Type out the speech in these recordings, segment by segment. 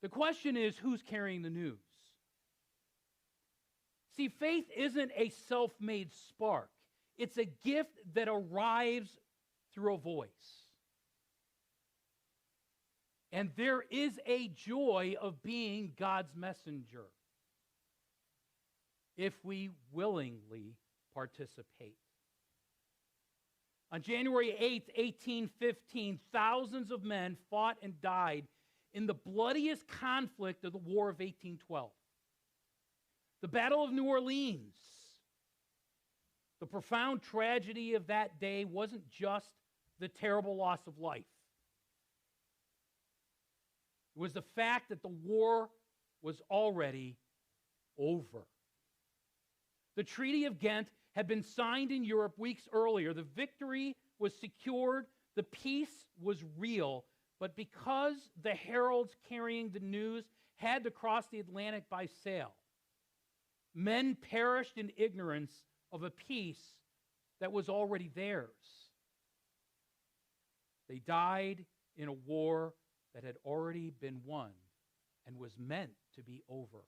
The question is, who's carrying the news? See, faith isn't a self-made spark. It's a gift that arrives through a voice. And there is a joy of being God's messenger if we willingly participate. On January 8th, 1815, thousands of men fought and died in the bloodiest conflict of the War of 1812. The Battle of New Orleans. The profound tragedy of that day wasn't just the terrible loss of life. It was the fact that the war was already over. The Treaty of Ghent had been signed in Europe weeks earlier. The victory was secured. The peace was real. But because the heralds carrying the news had to cross the Atlantic by sail, men perished in ignorance of a peace that was already theirs. They died in a war that had already been won and was meant to be over.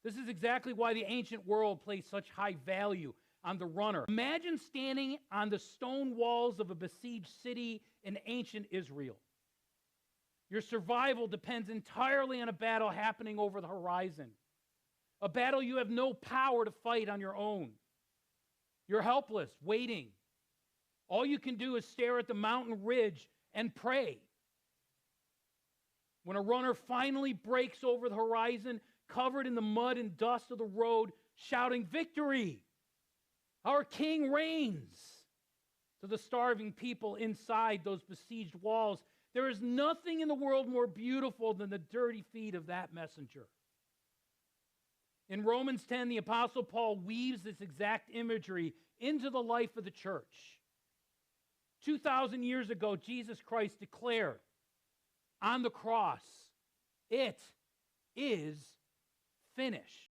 This is exactly why the ancient world placed such high value on the runner. Imagine standing on the stone walls of a besieged city in ancient Israel. Your survival depends entirely on a battle happening over the horizon. A battle you have no power to fight on your own. You're helpless, waiting. All you can do is stare at the mountain ridge and pray. When a runner finally breaks over the horizon, covered in the mud and dust of the road, shouting, "Victory! Our king reigns!" to the starving people inside those besieged walls, there is nothing in the world more beautiful than the dirty feet of that messenger. In Romans 10, the Apostle Paul weaves this exact imagery into the life of the church. 2,000 years ago, Jesus Christ declared on the cross, "It is finished."